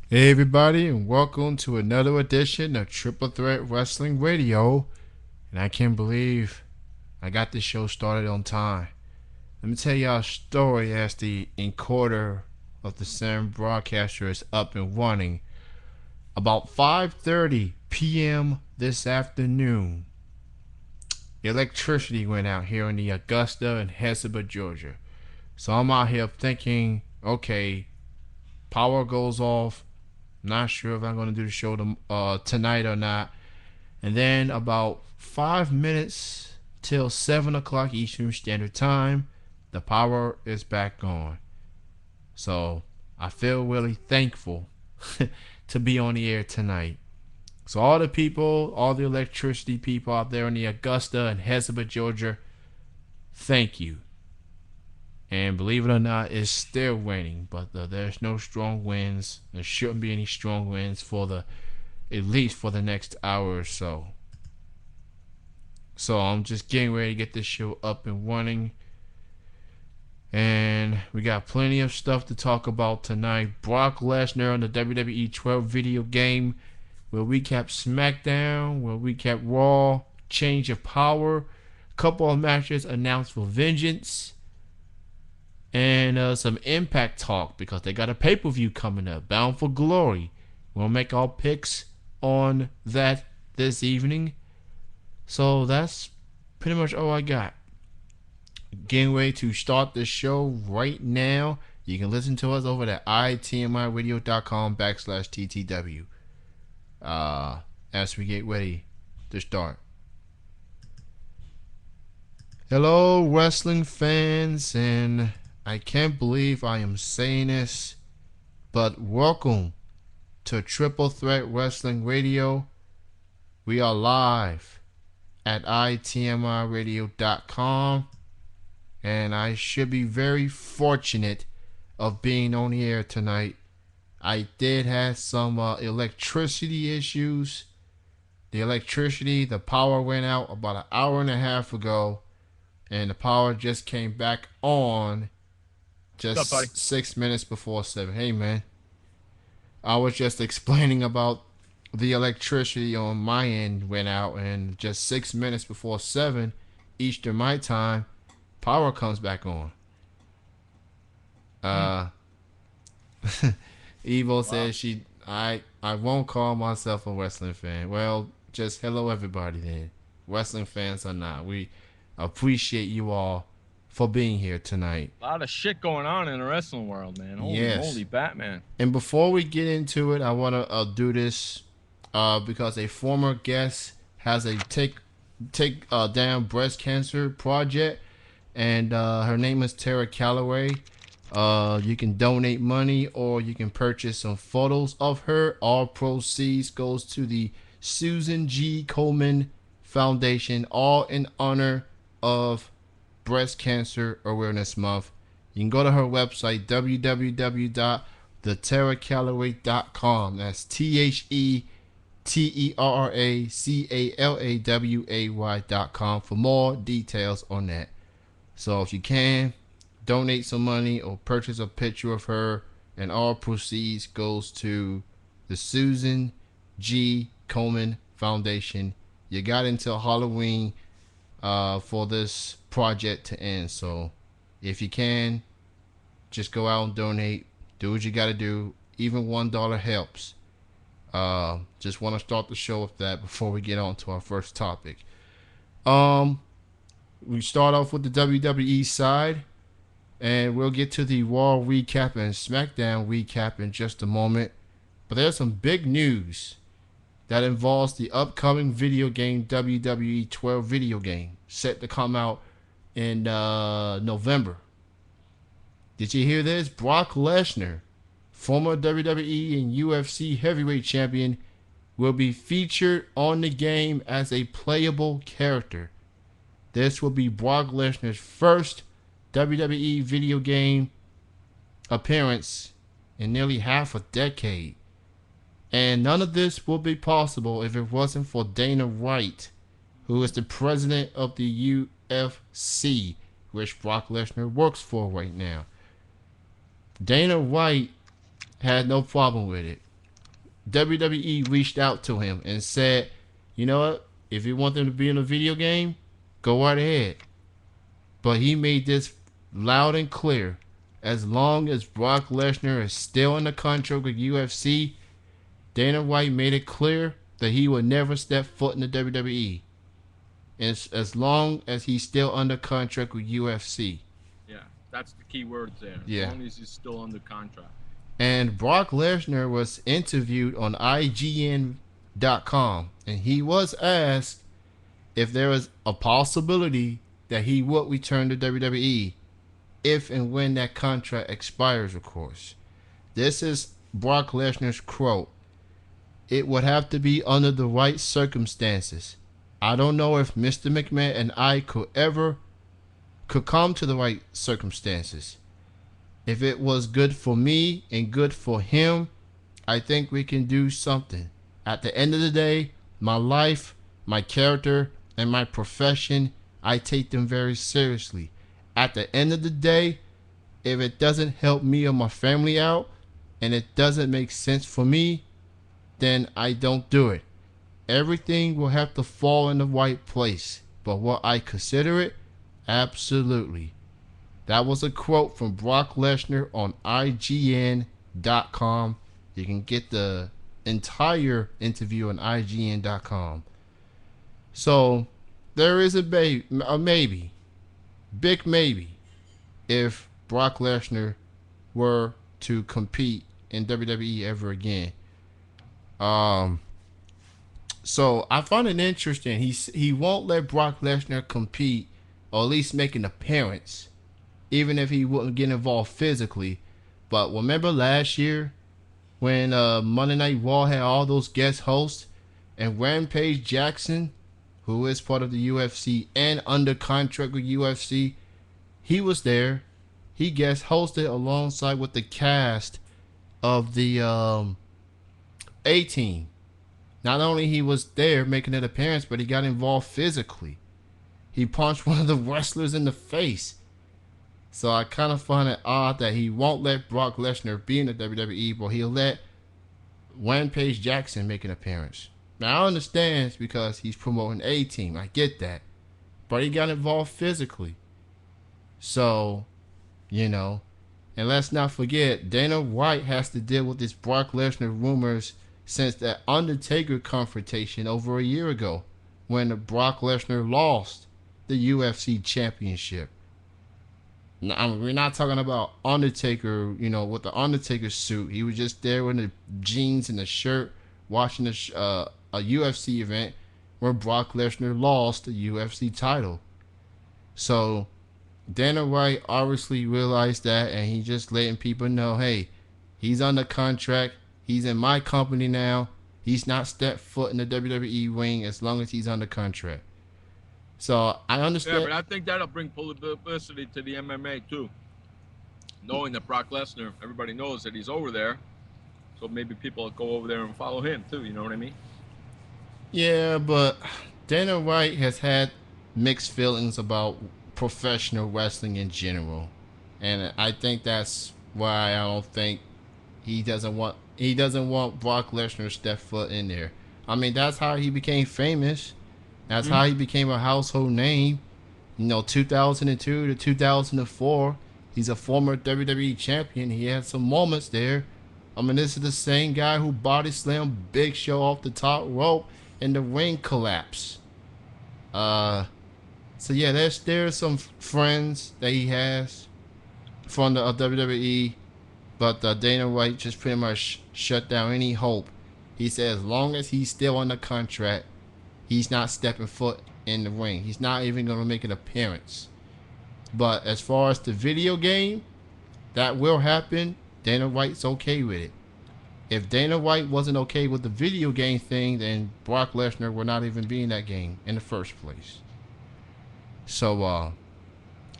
Hey everybody, and welcome to another edition of Triple Threat Wrestling Radio. And I can't believe I got this show started on time. Let me tell y'all a story as the encoder of the same broadcaster is up and running. About 5:30 p.m. this afternoon, electricity went out here in the Augusta and Hesaba, Georgia. So I'm out here thinking, okay, power goes off. Not sure if I'm going to do the show tonight or not. And then about 5 minutes till 7 o'clock Eastern Standard Time, the power is back on. So I feel really thankful to be on the air tonight. So all the people, all the electricity people out there in the Augusta and Hesaba, Georgia, thank you. And believe it or not, it's still raining, but there's no strong winds. There shouldn't be any strong winds at least for the next hour or so. So I'm just getting ready to get this show up and running. And we got plenty of stuff to talk about tonight. Brock Lesnar on the WWE 12 video game. We'll recap SmackDown. We'll recap Raw. Change of Power. Couple of matches announced for Vengeance. And some Impact talk because they got a pay-per-view coming up. Bound for Glory. We'll make our picks on that this evening. So that's pretty much all I got. Getting ready to start the show right now. You can listen to us over at itmiradio.com/TTW. As we get ready to start. Hello, wrestling fans, and I can't believe I am saying this, but welcome to Triple Threat Wrestling Radio. We are live at itmiradio.com, and I should be very fortunate of being on the air tonight. I did have some electricity issues. The power went out about an hour and a half ago, and the power just came back on just What's up, 6 minutes before 7. Hey, man. I was just explaining about the electricity on my end went out, and just 6 minutes before 7 Eastern my time, power comes back on. Evo says I won't call myself a wrestling fan. Well, just hello everybody then. Wrestling fans or not, we appreciate you all for being here tonight. A lot of shit going on in the wrestling world, man. Holy Yes. moly, Batman. And before we get into it, I want to do this because a former guest has a take down breast cancer project, and her name is Tara Calloway. You can donate money or you can purchase some photos of her. All proceeds goes to the Susan G. Komen Foundation, all in honor of Breast Cancer Awareness Month. You can go to her website, www.theterracallaway.com. That's TheTerracallaway.com for more details on that. So if you can, donate some money or purchase a picture of her, and all proceeds goes to the Susan G. Komen Foundation. You got until Halloween for this project to end. So if you can, just go out and donate. Do what you got to do. Even $1 helps. Just want to start the show with that before we get on to our first topic. We start off with the WWE side, and we'll get to the Raw recap and SmackDown recap in just a moment. But there's some big news that involves the upcoming video game WWE 12 video game set to come out in November. Did you hear this? Brock Lesnar, former WWE and UFC heavyweight champion, will be featured on the game as a playable character. This will be Brock Lesnar's first WWE video game appearance in nearly half a decade. And none of this would be possible if it wasn't for Dana White, who is the president of the UFC, which Brock Lesnar works for right now. Dana White had no problem with it. WWE reached out to him and said, you know what? If you want them to be in a video game, go right ahead. But he made this loud and clear. As long as Brock Lesnar is still in the contract with UFC, Dana White made it clear that he would never step foot in the WWE. As long as he's still under contract with UFC. Yeah, that's the key words there. Yeah. As long as he's still under contract. And Brock Lesnar was interviewed on IGN.com, and he was asked if there was a possibility that he would return to WWE if and when that contract expires, of course. This is Brock Lesnar's quote. It would have to be under the right circumstances. I don't know if Mr. McMahon and I could come to the right circumstances. If it was good for me and good for him, I think we can do something. At the end of the day, my life, my character, and my profession, I take them very seriously. At the end of the day, if it doesn't help me or my family out, and it doesn't make sense for me, then I don't do it. Everything will have to fall in the right place. But what I consider it, absolutely. That was a quote from Brock Lesnar on IGN.com. You can get the entire interview on IGN.com. So, there is a maybe, big maybe, if Brock Lesnar were to compete in WWE ever again. So I find it interesting. He won't let Brock Lesnar compete, or at least make an appearance, even if he wouldn't get involved physically. But remember last year when Monday Night Raw had all those guest hosts, and Rampage Jackson, who is part of the UFC and under contract with UFC, he was there. He guest hosted alongside with the cast of the A-Team. Not only he was there making an appearance, but he got involved physically. He punched one of the wrestlers in the face. So I kind of find it odd that he won't let Brock Lesnar be in the WWE, but he'll let Rampage Jackson make an appearance. Now I understand it's because he's promoting A-Team. I get that. But he got involved physically. So, and let's not forget, Dana White has to deal with this Brock Lesnar rumors since that Undertaker confrontation over a year ago when Brock Lesnar lost the UFC championship. Now, we're not talking about Undertaker, with the Undertaker suit. He was just there with the jeans and the shirt watching a UFC event where Brock Lesnar lost the UFC title. So Dana White obviously realized that, and he just letting people know, hey, he's under contract. He's in my company now. He's not stepped foot in the WWE ring as long as he's under contract. So I understand. Yeah, but I think that'll bring publicity to the MMA too. Knowing that Brock Lesnar, everybody knows that he's over there. So maybe people will go over there and follow him too. You know what I mean? Yeah, but Dana White has had mixed feelings about professional wrestling in general. And I think that's why I don't think he doesn't want Brock Lesnar to step foot in there. I mean, that's how he became famous. That's how he became a household name. 2002 to 2004. He's a former WWE champion. He had some moments there. I mean, this is the same guy who body slammed Big Show off the top rope and the ring collapsed. So yeah, there's some friends that he has from the WWE. But Dana White just pretty much shut down any hope. He said as long as he's still under contract, he's not stepping foot in the ring. He's not even going to make an appearance. But as far as the video game, that will happen. Dana White's okay with it. If Dana White wasn't okay with the video game thing, then Brock Lesnar would not even be in that game in the first place. So,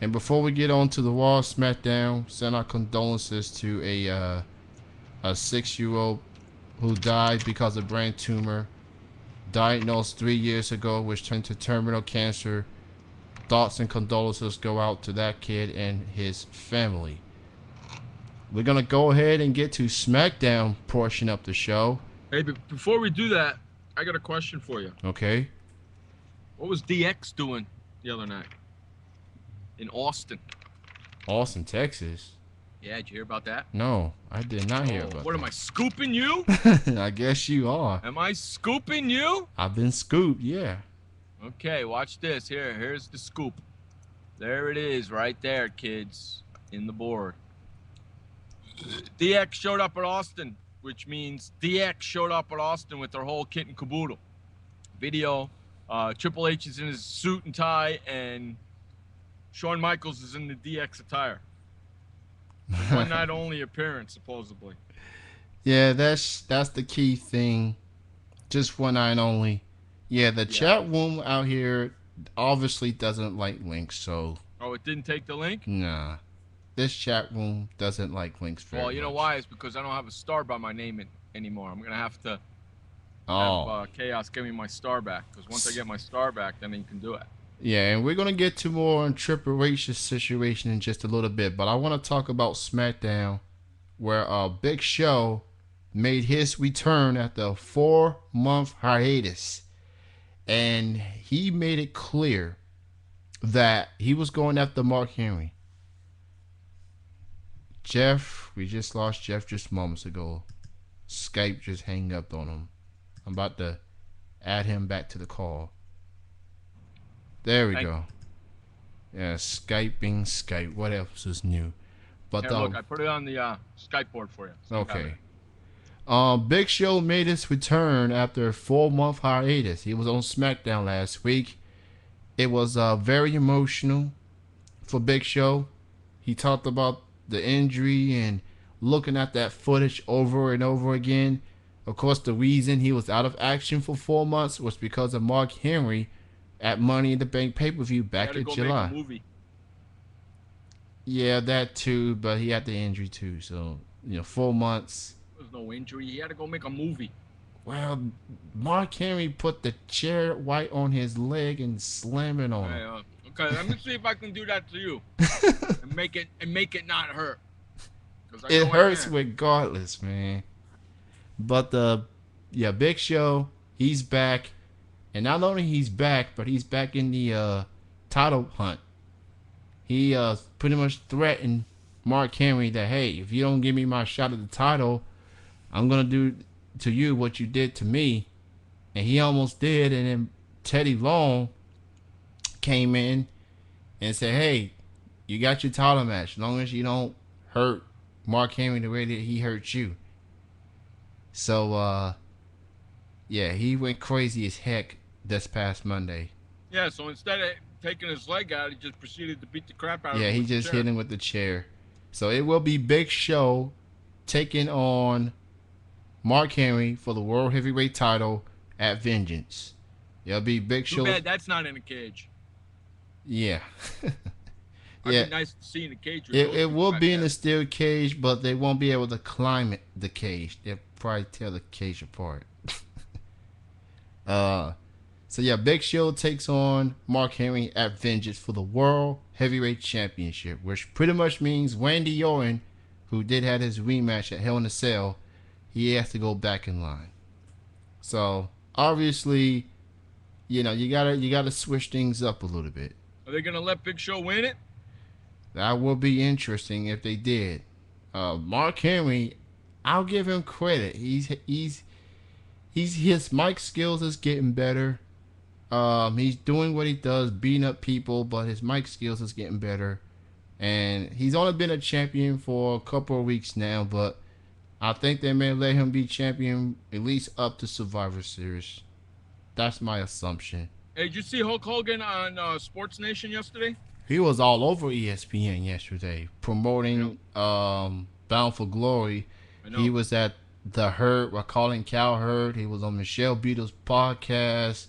and before we get on to the Raw SmackDown, send our condolences to a 6-year-old who died because of brain tumor, diagnosed 3 years ago, which turned to terminal cancer. Thoughts and condolences go out to that kid and his family. We're going to go ahead and get to SmackDown portion of the show. Hey, but before we do that, I got a question for you. Okay. What was DX doing the other night in Austin? Austin, Texas. Yeah, did you hear about that? No, I did not hear Oh, about what am I scooping you? that. I guess you are. Am I scooping you? I've been scooped, yeah. Okay, watch this. Here's the scoop. There it is, right there, kids, in the board. DX showed up at Austin, which means DX showed up at Austin with their whole kit and caboodle. Video, Triple H is in his suit and tie, and Shawn Michaels is in the DX attire. One night only appearance, supposedly. Yeah, that's the key thing. Just one night only. Yeah, the chat room out here obviously doesn't like links, so. Oh, it didn't take the link? Nah. This chat room doesn't like links very much. Well, you know why? It's because I don't have a star by my name anymore. I'm going to have to have Chaos give me my star back. Because once I get my star back, then you can do it. Yeah, and we're going to get to more on Triple H's situation in just a little bit. But I want to talk about SmackDown, where Big Show made his return after a 4-month hiatus. And he made it clear that he was going after Mark Henry. Jeff, we just lost Jeff just moments ago. Skype just hang up on him. I'm about to add him back to the call. There we go. Yeah, Skyping Skype. What else is new? But here, look, I put it on the Skype board for you. So okay. Big Show made his return after a 4-month hiatus. He was on SmackDown last week. It was very emotional for Big Show. He talked about the injury and looking at that footage over and over again. Of course, the reason he was out of action for 4 months was because of Mark Henry at Money in the Bank pay-per-view back in July. Make a movie. Yeah, that too, but he had the injury too. So, 4 months. There was no injury. He had to go make a movie. Well, Mark Henry put the chair right on his leg and slammed it on him. Okay, let me see if I can do that to you and make it not hurt. It hurts regardless, man. But Big Show, he's back, and not only he's back, but he's back in the title hunt. He pretty much threatened Mark Henry that, hey, if you don't give me my shot at the title, I'm gonna do to you what you did to me. And he almost did, and then Teddy Long came in and said, hey, you got your title match as long as you don't hurt Mark Henry the way that he hurt you. So he went crazy as heck this past Monday. Yeah, so instead of taking his leg out, he just proceeded to beat the crap out of him. Yeah, he just hit him with the chair. So it will be Big Show taking on Mark Henry for the World Heavyweight title at Vengeance. It'll be Big Show. Too bad that's not in a cage. Yeah. It'd be nice to see in the cage. It will be in a steel cage, but they won't be able to climb the cage. They'll probably tear the cage apart. Big Show takes on Mark Henry at Vengeance for the World Heavyweight Championship, which pretty much means Randy Orton, who did have his rematch at Hell in a Cell, he has to go back in line. So obviously, you gotta switch things up a little bit. Are they gonna let Big Show win it? That would be interesting if they did. Mark Henry, I'll give him credit. His mic skills is getting better. He's doing what he does, beating up people, but his mic skills is getting better. And he's only been a champion for a couple of weeks now, but I think they may let him be champion at least up to Survivor Series. That's my assumption. Hey, did you see Hulk Hogan on Sports Nation yesterday? He was all over ESPN yesterday promoting Bound for Glory. He was at The Herd with Colin Cowherd. He was on Michelle Beadle's podcast.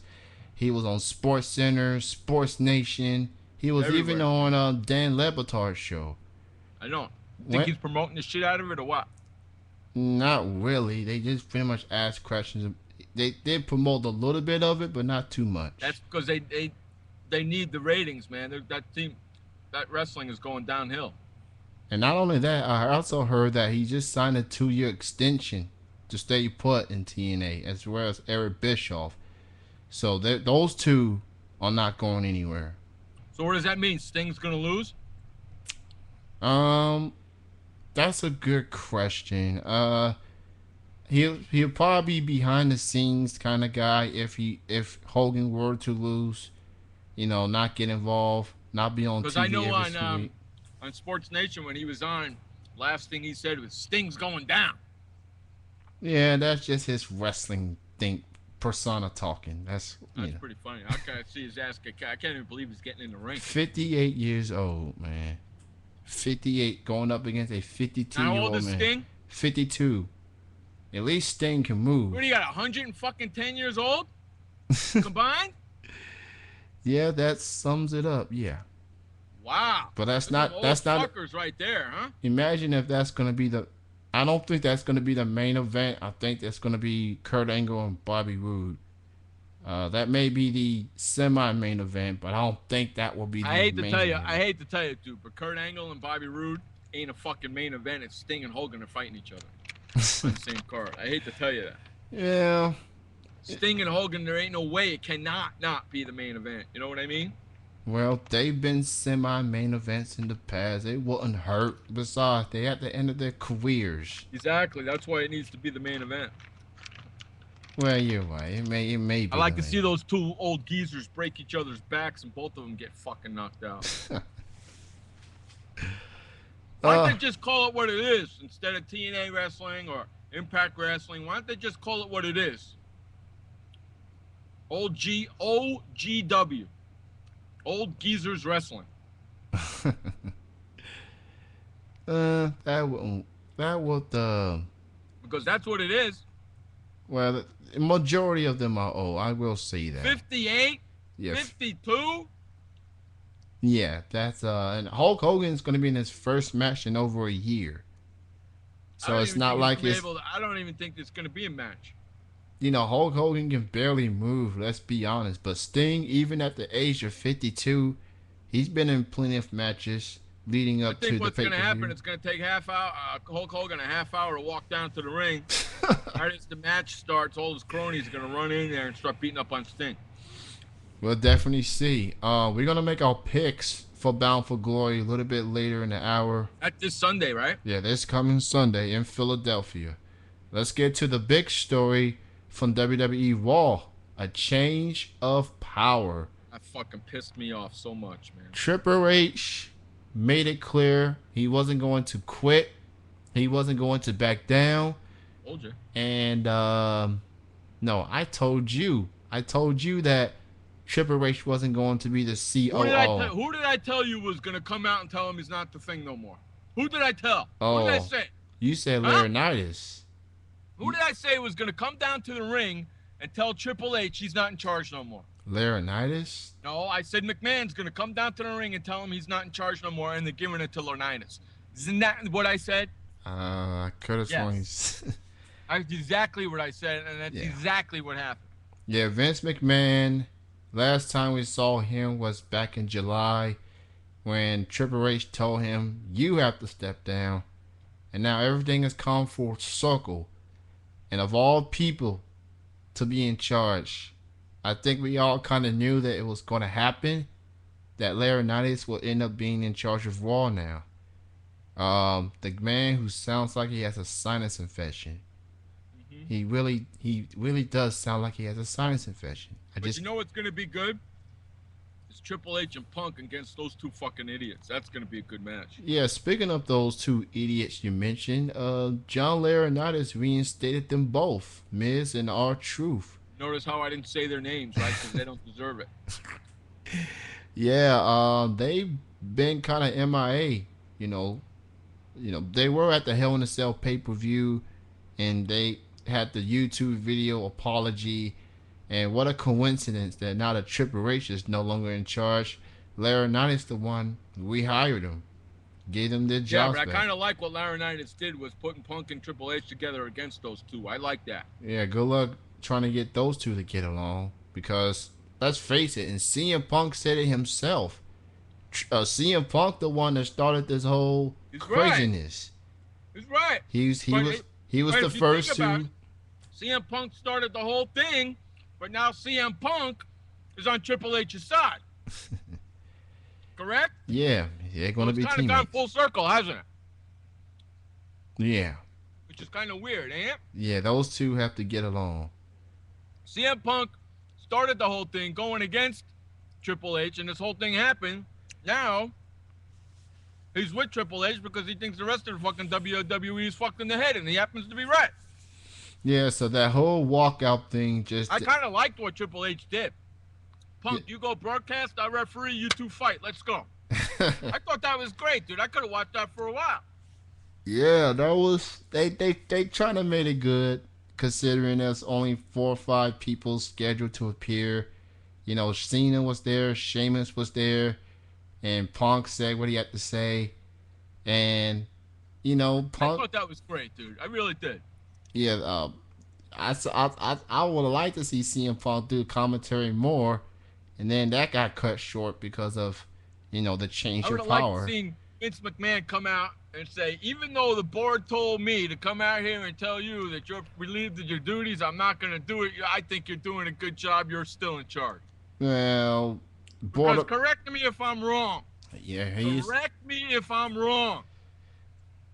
He was on Sports Center, Sports Nation. He was even on Dan Le Batard's show. I know. Think he's promoting the shit out of it or what? Not really. They just pretty much ask questions. They did promote a little bit of it, but not too much. That's because they need the ratings, man. That wrestling is going downhill. And not only that, I also heard that he just signed a 2-year extension to stay put in TNA, as well as Eric Bischoff. So those two are not going anywhere. So what does that mean? Sting's gonna lose? Um, that's a good question. He'll probably be behind the scenes kind of guy if Hogan were to lose. Not get involved, not be on Because TV I know every week. on Sports Nation when he was on, last thing he said was Sting's going down. Yeah, that's just his wrestling persona talking. That's pretty funny. I can't see his ass. I can't even believe he's getting in the ring. 58 years old, man. 58 going up against a 52-year-old How old is man. Sting? 52. At least Sting can move. What do you got? 110 years old combined? Yeah, that sums it up. Yeah. Wow. But that's Some not. That's old not. fuckers right there, huh? Imagine if that's gonna be the. I don't think that's gonna be the main event. I think that's gonna be Kurt Angle and Bobby Roode. That may be the semi-main event, but I don't think that will be the I hate to main tell you, event. dude, but Kurt Angle and Bobby Roode ain't a fucking main event. It's Sting and Hogan are fighting each other on the same card. I hate to tell you that. Yeah. Sting and Hogan, there ain't no way it cannot not be the main event. You know what I mean? Well, they've been semi-main events in the past. It wouldn't hurt. Besides, they at the end of their careers. Exactly. That's why it needs to be the main event. Well, you're right. It may be. I like to see those two old geezers break each other's backs and both of them get fucking knocked out. Why don't they just call it what it is instead of TNA wrestling or Impact Wrestling? Why don't they just call it what it is? OGW. Old Geezers Wrestling. That would Because that's what it is. well, the majority of them are old. I will say that. 58? Yeah. 52? Yeah, that's and Hulk Hogan's going to be in his first match in over a year. So it's not like it's. I don't even think it's going to be a match. Hulk Hogan can barely move, let's be honest. But Sting, even at the age of 52, he's been in plenty of matches leading up to the pay-per-view. I think what's going to happen, it's going to take Hulk Hogan a half hour to walk down to the ring. Right as the match starts, all his cronies are going to run in there and start beating up on Sting. We'll definitely see. We're going to make our picks for Bound for Glory a little bit later in the hour. That's this Sunday, right? Yeah, this coming Sunday in Philadelphia. Let's get to the big story from WWE Raw, a change of power. That fucking pissed me off so much, man. Triple H made it clear he wasn't going to quit. He wasn't going to back down. Told you. And no, I told you that Triple H wasn't going to be the COO. Who did I tell you was going to come out and tell him he's not the thing no more? Who did I tell? Oh, who did I say? You said Laurinaitis. Who did I say was going to come down to the ring and tell Triple H he's not in charge no more? Laurinaitis? No, I said McMahon's going to come down to the ring and tell him he's not in charge no more, and they're giving it to Laurinaitis. Isn't that what I said? I could have sworn. That's exactly what I said, and that's exactly what happened. Yeah, Vince McMahon, last time we saw him was back in July when Triple H told him, you have to step down. And now everything has come full circle. And of all people to be in charge, I think we all kind of knew that it was going to happen, that Laurinaitis will end up being in charge of Raw now. The man who sounds like he has a sinus infection. Mm-hmm. He really does sound like he has a sinus infection. But you know what's going to be good? It's Triple H and Punk against those two fucking idiots. That's going to be a good match. Yeah, speaking of those two idiots you mentioned, John Laurinaitis reinstated them both, Miz and R-Truth. Notice how I didn't say their names, right? Because they don't deserve it. Yeah, they've been kind of MIA, they were at the Hell in a Cell pay-per-view, and they had the YouTube video apology. And what a coincidence that now the Triple H is no longer in charge. Laurinaitis the one, we hired him, gave them their jobs. Yeah, but I kind of like what Laurinaitis did was putting Punk and Triple H together against those two. I like that. Yeah, good luck trying to get those two to get along, because let's face it, and CM Punk said it himself. CM Punk the one that started this whole craziness. He's right. He was the first to CM Punk started the whole thing, but now CM Punk is on Triple H's side. Correct? Yeah, they're going So to it's be kind of gone teammates. full circle, hasn't it? Yeah. Which is kind of weird, ain't it? Yeah, those two have to get along. CM Punk started the whole thing going against Triple H, and this whole thing happened. Now, he's with Triple H because he thinks the rest of the fucking WWE is fucked in the head, and he happens to be right. Yeah, so that whole walkout thing just... I kind of liked what Triple H did. Punk, Yeah. you go broadcast, I referee, you two fight. Let's go. I thought that was great, dude. I could have watched that for a while. Yeah, that was... They trying to make it good, considering there's only 4 or 5 people scheduled to appear. You know, Cena was there, Sheamus was there, and Punk said what he had to say. And, you know, I Punk... thought that was great, dude. I really did. Yeah, I would have liked to see CM Punk do commentary more, and then that got cut short because of, you know, the change I would of have liked power. seen Vince McMahon come out and say, even though the board told me to come out here and tell you that you're relieved of your duties, I'm not going to do it. I think you're doing a good job. You're still in charge. Well, Because correct me if I'm wrong. yeah, Correct me if I'm wrong.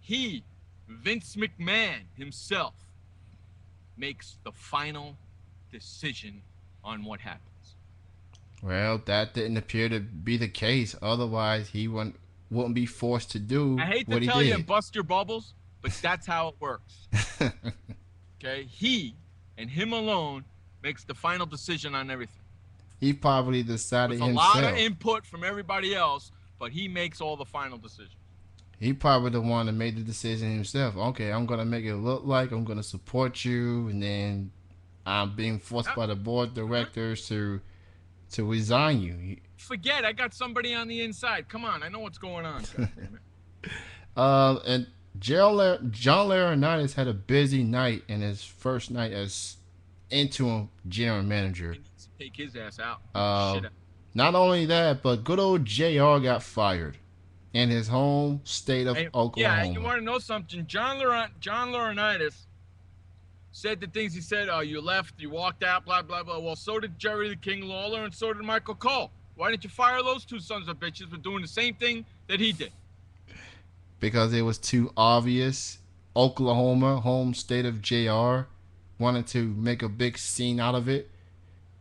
He, Vince McMahon himself, makes the final decision on what happens. Well, that didn't appear to be the case. Otherwise, he wouldn't be forced to do I hate to what he tell you did. and bust your bubbles, but that's how it works. Okay? He and him alone makes the final decision on everything. He probably decided With a himself. lot of input from everybody else, but he makes all the final decisions. He probably the one that made the decision himself. Okay, I'm gonna make it look like I'm gonna support you, and then I'm being forced by the board of directors to resign you. Forget, I got somebody on the inside. Come on, I know what's going on. And John Laurinaitis had a busy night in his first night as interim general manager. He needs to take his ass out. Shit. Not only that, but good old JR got fired in his home state of Oklahoma. Yeah, and you want to know something? John Laurinaitis said the things he said. You left, you walked out, blah, blah, blah. Well, so did Jerry the King Lawler, and so did Michael Cole. Why didn't you fire those two sons of bitches for doing the same thing that he did? Because it was too obvious. Oklahoma, home state of JR, wanted to make a big scene out of it.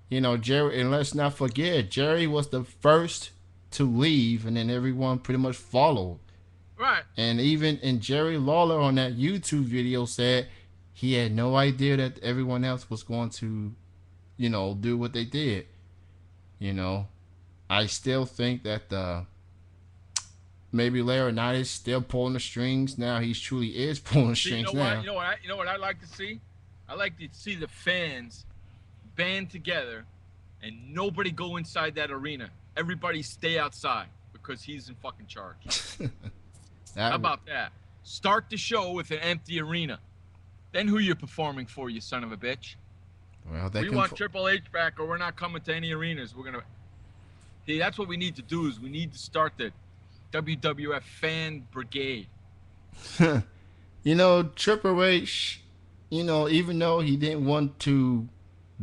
You know, Jerry, and let's not forget, Jerry was the first to leave, and then everyone pretty much followed. Right. And Jerry Lawler on that YouTube video said he had no idea that everyone else was going to, you know, do what they did. You know, I still think that maybe Laurinaitis still pulling the strings now. He truly is pulling the strings now. You know what I'd like to see? I like to see the fans band together and nobody go inside that arena. Everybody stay outside because he's in fucking charge. How about that? Start the show with an empty arena. Then who you performing for, you son of a bitch? Well, we want Triple H back or we're not coming to any arenas. We're going to... See, that's what we need to do is we need to start the WWF fan brigade. You know, Triple H, you know, even though he didn't want to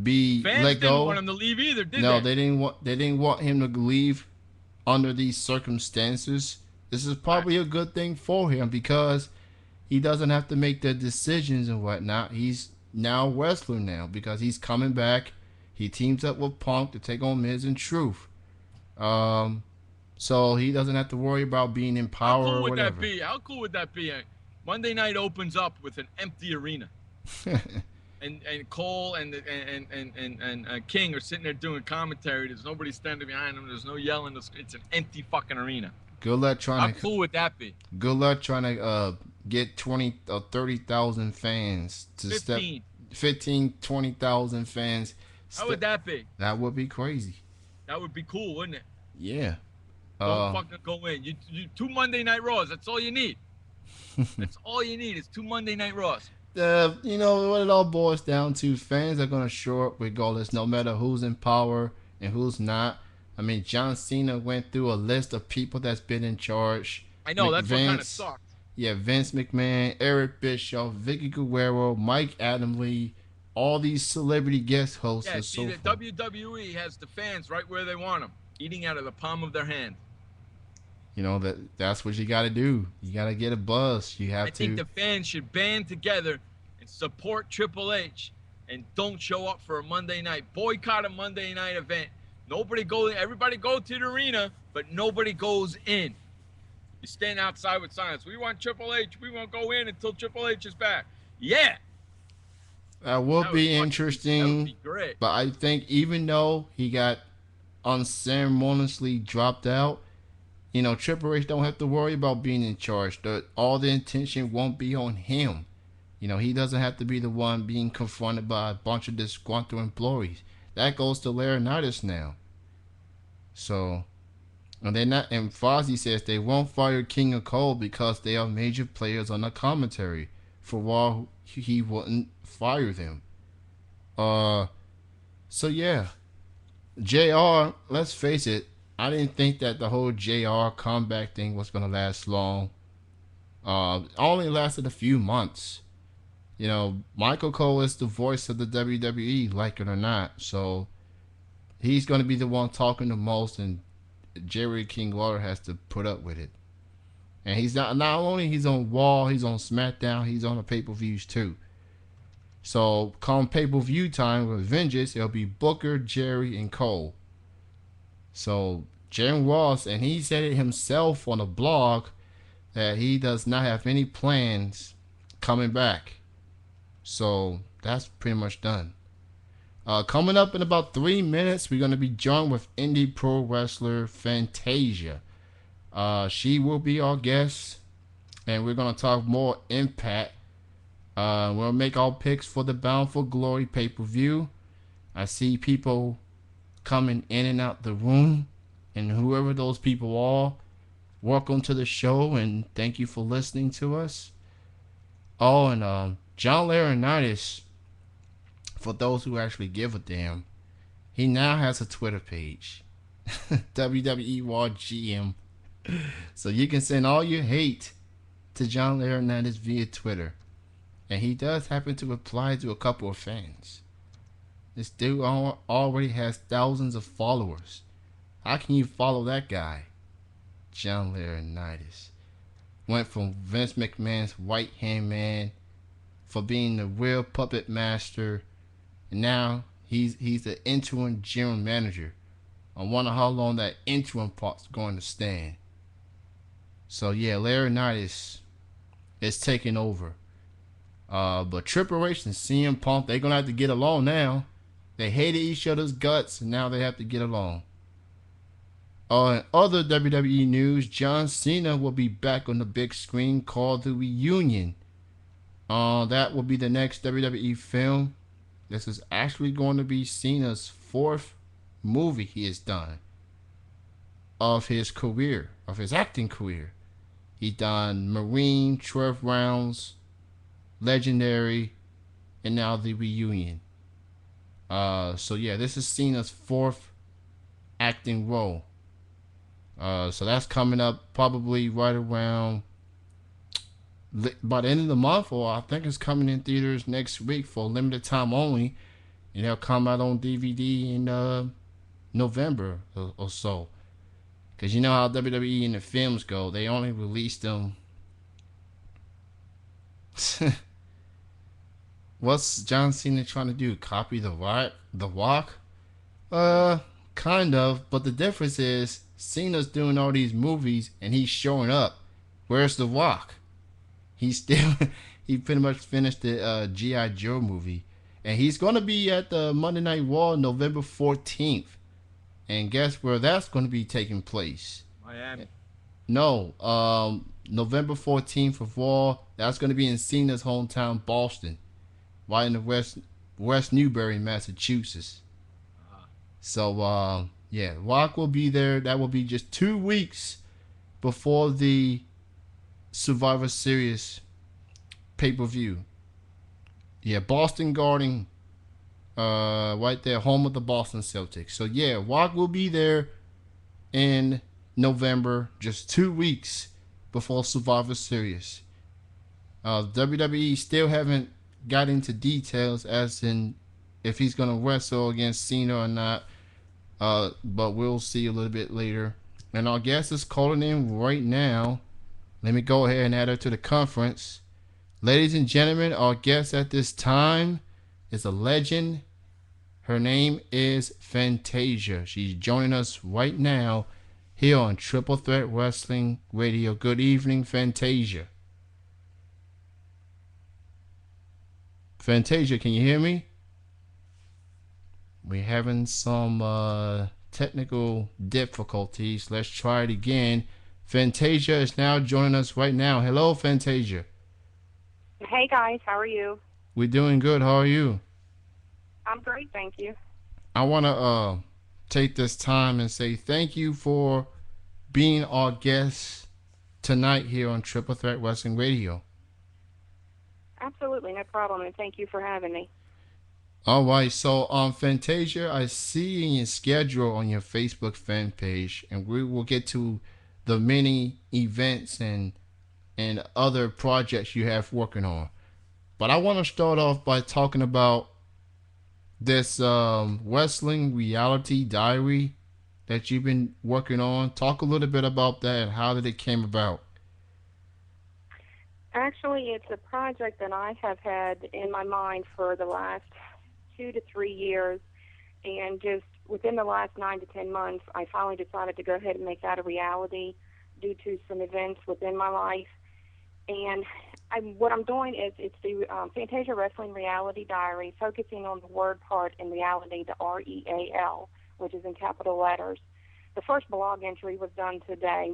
be fans let go, didn't want him to leave either, did no, they? They didn't want him to leave under these circumstances. This is probably a good thing for him because he doesn't have to make the decisions and whatnot. He's now a wrestler now because he's coming back. He teams up with Punk to take on Miz and Truth. So he doesn't have to worry about being in power or whatever. How cool would that be? Monday night opens up with an empty arena. and Cole and King are sitting there doing commentary. There's nobody standing behind them. There's no yelling. It's an empty fucking arena. Good luck trying How cool would that be? Good luck trying to get 20 or 30,000 fans to 20,000 fans. How would that be? That would be crazy. That would be cool, wouldn't it? Yeah. Don't fucking go in. You 2 Monday Night Raws. That's all you need. That's all you need is 2 Monday Night Raws. You know what it all boils down to. Fans are gonna show up regardless, no matter who's in power and who's not. I mean, John Cena went through a list of people that's been in charge. I know, that's what kind of sucked. Yeah, Vince McMahon, Eric Bischoff, Vicky Guerrero, Mike Adamle, all these celebrity guest hosts Yeah, and see, so the forth. WWE has the fans right where they want them, eating out of the palm of their hand. You know that's what you got to do. You got to get a buzz. You I have think to. the fans should band together and support Triple H and don't show up for a Monday night. Boycott a Monday night event. Nobody go. Everybody go to the arena, but nobody goes in. You stand outside with signs. We want Triple H. We won't go in until Triple H is back. Yeah, That will that would be that would interesting, be great. but I think even though he got unceremoniously dropped out, Triple H don't have to worry about being in charge. All the attention won't be on him. He doesn't have to be the one being confronted by a bunch of disgruntled employees. That goes to Laurinaitis now. So, and they're not. And Fozzy says they won't fire King of Cole because they are major players on the commentary. For why he wouldn't fire them. Uh, so yeah, Jr. Let's face it. I didn't think that the whole Jr. comeback thing was gonna last long. Only lasted a few months. Michael Cole is the voice of the WWE, like it or not. So he's going to be the one talking the most, and Jerry King Lawler has to put up with it. And he's not only he's on Raw, he's on SmackDown, he's on the pay-per-views too. So come pay-per-view time with Vengeance, it'll be Booker, Jerry, and Cole. So Jim Ross, and he said it himself on a blog that he does not have any plans coming back. So that's pretty much done. Coming up in about 3 minutes, we're going to be joined with indie pro wrestler Fantasia. She will be our guest, and we're going to talk more Impact. We'll make our picks for the Bound for Glory pay-per-view. I see people coming in and out the room, and whoever those people are, welcome to the show, and thank you for listening to us. Oh, and John Laurinaitis, for those who actually give a damn, he now has a Twitter page. WWE Raw GM. So you can send all your hate to John Laurinaitis via Twitter. And he does happen to reply to a couple of fans. This dude already has thousands of followers. How can you follow that guy? John Laurinaitis. Went from Vince McMahon's right hand man for being the real puppet master, and now he's the interim general manager. I wonder how long that interim part's going to stand. So yeah, Laurinaitis is taking over. But Triple H and CM Punk, they're gonna have to get along now. They hated each other's guts, and now they have to get along. In other WWE news, John Cena will be back on the big screen called The Reunion. That will be the next WWE film. This is actually going to be Cena's 4th movie he has done of his career, of his acting career. He done Marine, 12 Rounds, Legendary, and now The Reunion. So yeah, this is Cena's 4th acting role. So that's coming up probably right around by the end of the month, or I think it's coming in theaters next week for a limited time only, and it'll come out on DVD in November or so. Because you know how WWE and the films go, they only release them. What's John Cena trying to do? Copy The Rock? The Rock? Kind of, but the difference is Cena's doing all these movies and he's showing up. Where's The Rock? He pretty much finished the G.I. Joe movie, and he's gonna be at the Monday Night Raw November 14th. And guess where that's gonna be taking place? Miami. No, November 14th of Raw. That's gonna be in Cena's hometown, Boston, right in the West Newbury, Massachusetts. So yeah, Rock will be there. That will be just 2 weeks before the Survivor Series pay-per-view. Yeah, Boston Garden, right there, home of the Boston Celtics. So yeah, Rock will be there in November, just 2 weeks before Survivor Series. WWE still haven't got into details as in if he's gonna wrestle against Cena or not. But we'll see a little bit later. And our guest is calling in right now. Let me go ahead and add her to the conference. Ladies and gentlemen, our guest at this time is a legend. Her name is Fantasia. She's joining us right now here on Triple Threat Wrestling Radio. Good evening, Fantasia. Fantasia, can you hear me? We're having some technical difficulties. Let's try it again. Fantasia is now joining us right now. Hello, Fantasia. Hey guys, how are you? We're doing good. How are you? I'm great, thank you. I want to take this time and say thank you for being our guest tonight here on Triple Threat Wrestling Radio. Absolutely, no problem, and thank you for having me. All right, so Fantasia, I see in your schedule on your Facebook fan page, and we will get to the many events and other projects you have working on. But I want to start off by talking about this wrestling reality diary that you've been working on. Talk a little bit about that and how did it came about. Actually, it's a project that I have had in my mind for the last 2 to 3 years, and just within the last 9 to 10 months, I finally decided to go ahead and make that a reality due to some events within my life. And what I'm doing is it's the Fantasia Wrestling Reality Diary, focusing on the word part in reality, the REAL, which is in capital letters. The first blog entry was done today,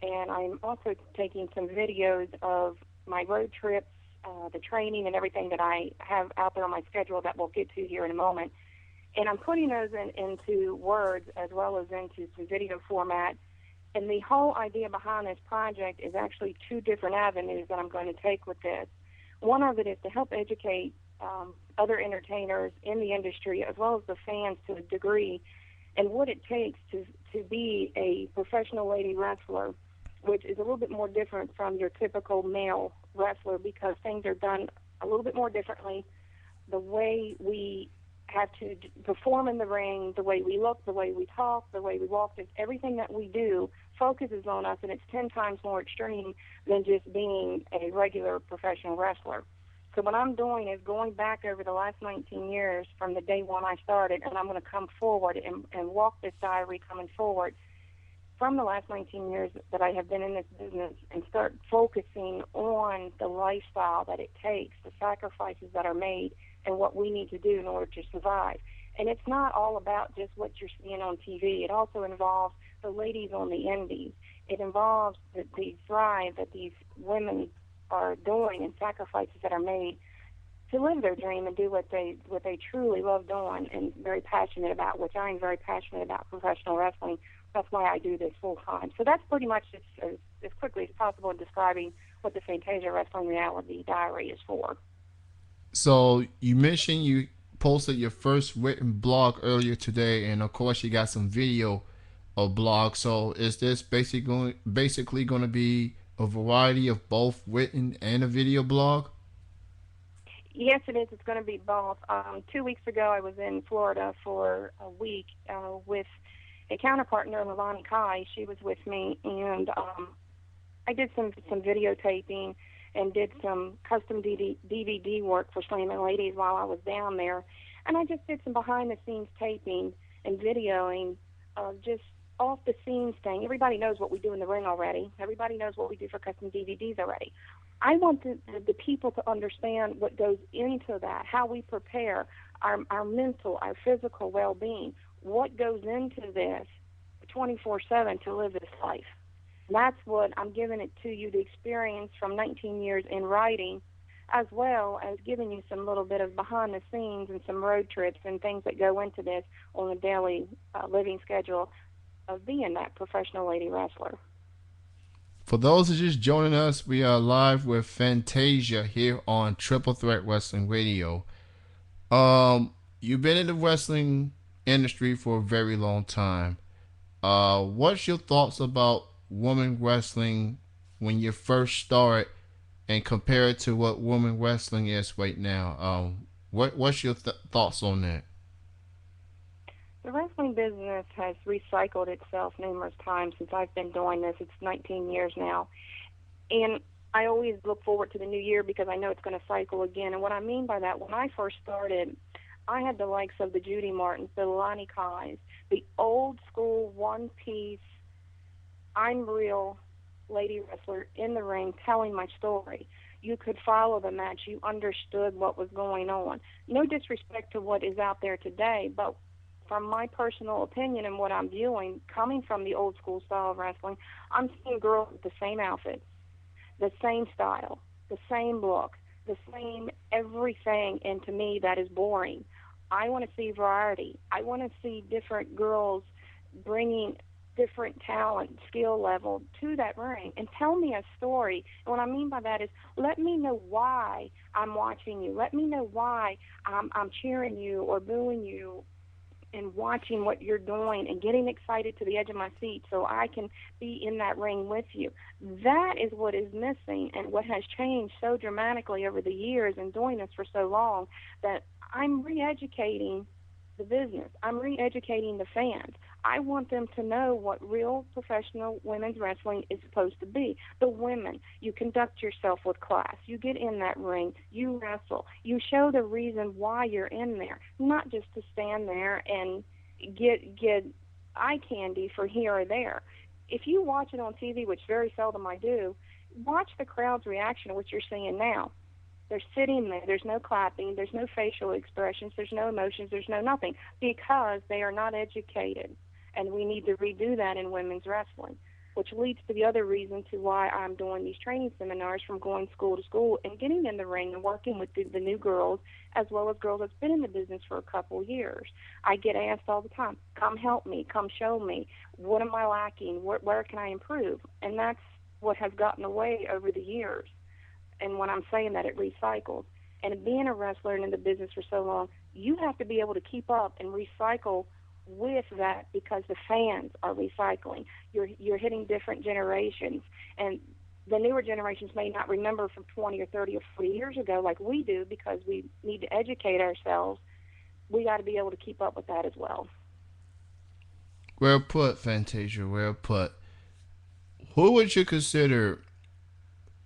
and I'm also taking some videos of my road trips, the training and everything that I have out there on my schedule that we'll get to here in a moment. And I'm putting those into words as well as into some video format. And the whole idea behind this project is actually 2 different avenues that I'm going to take with this. One of it is to help educate other entertainers in the industry as well as the fans to a degree and what it takes to be a professional lady wrestler, which is a little bit more different from your typical male wrestler because things are done a little bit more differently. The way we have to perform in the ring, the way we look, the way we talk, the way we walk, everything that we do focuses on us, and it's 10 times more extreme than just being a regular professional wrestler. So what I'm doing is going back over the last 19 years from the day one I started, and I'm going to come forward and walk this diary coming forward from the last 19 years that I have been in this business and start focusing on the lifestyle that it takes, the sacrifices that are made, and what we need to do in order to survive. And it's not all about just what you're seeing on TV. It also involves the ladies on the indies. It involves the drive that these women are doing and sacrifices that are made to live their dream and do what they truly love doing and very passionate about, which I'm very passionate about professional wrestling. That's why I do this full time. So that's pretty much as quickly as possible in describing what the Fantasia Wrestling Reality Diary is for. So you mentioned you posted your first written blog earlier today, and of course you got some video of blogs. So is this basically going to be a variety of both written and a video blog? Yes, it is. It's going to be both. 2 weeks ago, I was in Florida for a week with a counterpartner, Lavani Kai. She was with me, and I did some videotaping and did some custom DVD work for Slammin' Ladies while I was down there. And I just did some behind-the-scenes taping and videoing of just off-the-scenes thing. Everybody knows what we do in the ring already. Everybody knows what we do for custom DVDs already. I want the people to understand what goes into that, how we prepare, our mental, our physical well-being, what goes into this 24/7 to live this life. That's what I'm giving it to you, the experience from 19 years in writing, as well as giving you some little bit of behind the scenes and some road trips and things that go into this on a daily living schedule of being that professional lady wrestler. For those who are just joining us, we are live with Fantasia here on Triple Threat Wrestling Radio. You've been in the wrestling industry for a very long time. What's your thoughts about women wrestling when you first started and compare it to what women wrestling is right now. What's your thoughts on that? The wrestling business has recycled itself numerous times since I've been doing this. It's 19 years now. And I always look forward to the new year because I know it's going to cycle again. And what I mean by that, when I first started, I had the likes of the Judy Martins, the Lonnie Kais, the old school one piece, I'm real lady wrestler in the ring telling my story. You could follow the match. You understood what was going on. No disrespect to what is out there today, but from my personal opinion and what I'm viewing, coming from the old school style of wrestling, I'm seeing girls with the same outfits, the same style, the same look, the same everything, and to me that is boring. I want to see variety. I want to see different girls bringing different talent, skill level to that ring and tell me a story. And what I mean by that is let me know why I'm watching you. Let me know why I'm cheering you or booing you and watching what you're doing and getting excited to the edge of my seat so I can be in that ring with you. That is what is missing and what has changed so dramatically over the years and doing this for so long that I'm re-educating the business. I'm re-educating the fans. I want them to know what real professional women's wrestling is supposed to be. The women, you conduct yourself with class. You get in that ring. You wrestle. You show the reason why you're in there, not just to stand there and get eye candy for here or there. If you watch it on TV, which very seldom I do, watch the crowd's reaction to what you're seeing now. They're sitting there. There's no clapping. There's no facial expressions. There's no emotions. There's no nothing because they are not educated. And we need to redo that in women's wrestling, which leads to the other reason to why I'm doing these training seminars from going school to school and getting in the ring and working with the new girls as well as girls that's been in the business for a couple years. I get asked all the time, come help me, come show me. What am I lacking? Where can I improve? And that's what has gotten away over the years. And when I'm saying that, it recycles. And being a wrestler and in the business for so long, you have to be able to keep up and recycle with that because the fans are recycling. You're hitting different generations. And the newer generations may not remember from 20 or 30 or 40 years ago like we do because we need to educate ourselves. We got to be able to keep up with that as well. Well put, Fantasia. Well put. Who would you consider